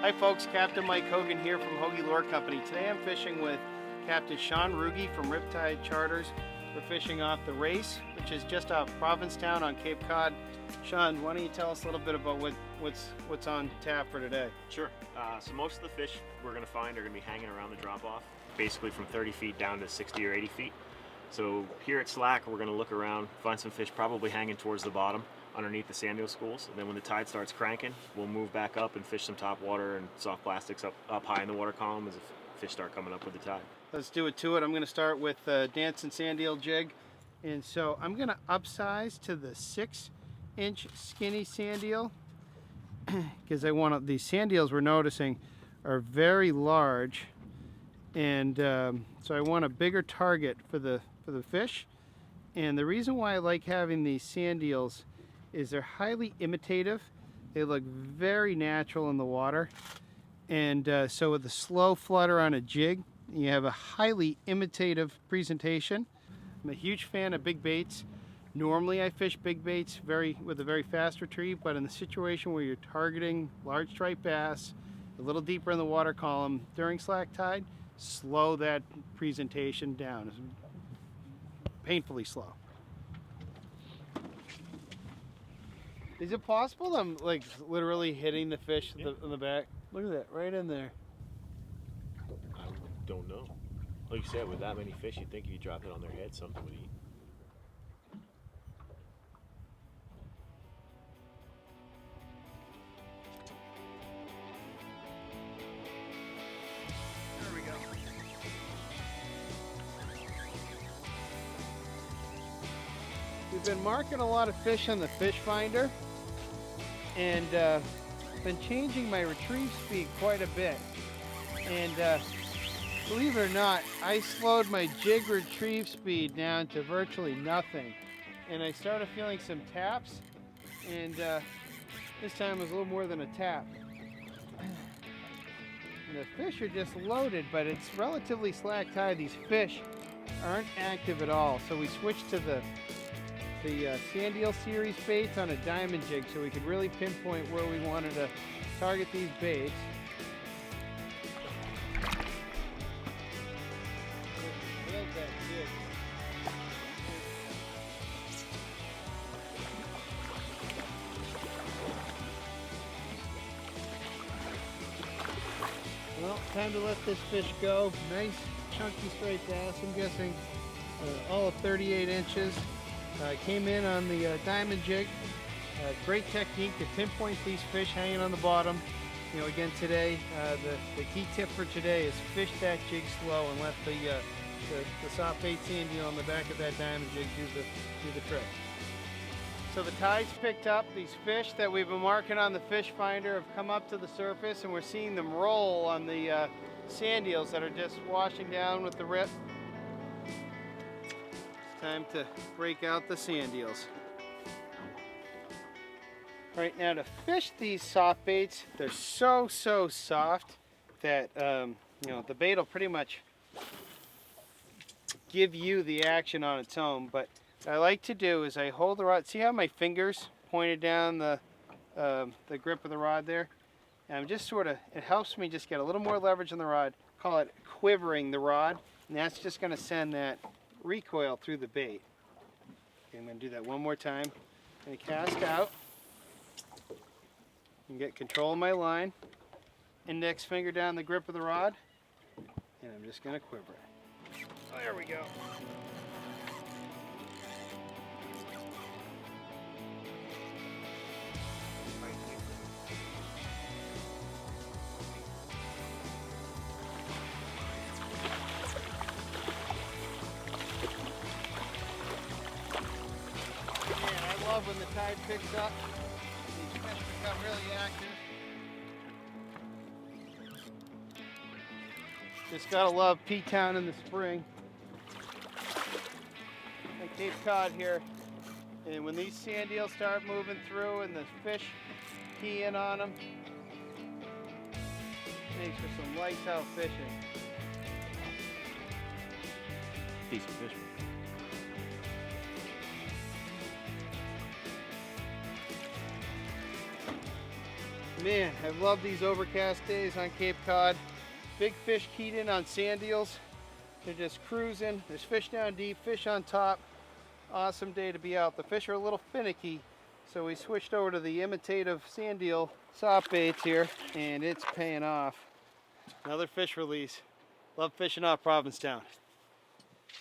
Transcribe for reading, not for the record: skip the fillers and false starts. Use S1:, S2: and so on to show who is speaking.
S1: Hi folks, Captain Mike Hogan here from Hogan Lure Company. Today I'm fishing with Captain Shaun Ruge from Riptide Charters. We're fishing off the Race, which is just off Provincetown on Cape Cod. Shaun, why don't you tell us a little bit about what's on tap for today?
S2: Sure. So most of the fish we're going to find are going to be hanging around the drop-off, basically from 30 feet down to 60 or 80 feet. So here at Slack, we're going to look around, find some fish probably hanging towards the bottom underneath the sand eel schools. And then when the tide starts cranking, we'll move back up and fish some top water and soft plastics up high in the water column as the fish start coming up with the tide.
S1: Let's do it to it. I'm going to start with dancing sand eel jig. And so I'm going to upsize to the 6-inch skinny sand eel because I want these sand eels we're noticing are very large, and so I want a bigger target for the fish. And the reason why I like having these sand eels is they're highly imitative. They look very natural in the water, and so with a slow flutter on a jig, you have a highly imitative presentation. I'm a huge fan of big baits. Normally I fish big baits with a very fast retrieve, but in the situation where you're targeting large striped bass, a little deeper in the water column during slack tide, slow that presentation down. It's painfully slow. Is it possible I'm like literally hitting the fish in the back? Look at that, right in there.
S2: I don't know. Like you said, with that many fish, you'd think if you dropped it on their head, something would eat.
S1: There we go. We've been marking a lot of fish on the fish finder, and been changing my retrieve speed quite a bit. And believe it or not, I slowed my jig retrieve speed down to virtually nothing. And I started feeling some taps, and this time it was a little more than a tap. And the fish are just loaded, but it's relatively slack tide. These fish aren't active at all. So we switched to the sand eel series baits on a diamond jig so we could really pinpoint where we wanted to target these baits. Well, time to let this fish go. Nice chunky straight bass. I'm guessing all of 38 inches. Came in on the diamond jig. Great technique to pinpoint these fish hanging on the bottom. You know, again today, the key tip for today is fish that jig slow and let the soft bait sand eel on the back of that diamond jig do the trick. So the tide's picked up. These fish that we've been marking on the fish finder have come up to the surface, and we're seeing them roll on the sand eels that are just washing down with the rip. It's time to break out the sand eels. Right now, to fish these soft baits, they're so soft that you know, the bait will pretty much give you the action on its own. But what I like to do is I hold the rod. See how my fingers pointed down the grip of the rod there? And I'm just it helps me just get a little more leverage on the rod. Call it quivering the rod, and that's just going to send that recoil through the bait. Okay, I'm going to do that one more time. I'm going to cast out and get control of my line. Index finger down the grip of the rod, and I'm just going to quiver it. There we go. I love when the tide picks up. These fish become really active. Just gotta love P-Town in the spring. And Cape Cod here. And when these sand eels start moving through and the fish key in on them, makes for some lights out fishing.
S2: Decent fish.
S1: Man, I love these overcast days on Cape Cod. Big fish keyed in on sand eels. They're just cruising. There's fish down deep, fish on top. Awesome day to be out. The fish are a little finicky, so we switched over to the imitative sand eel soft baits here, and it's paying off. Another fish release. Love fishing off Provincetown.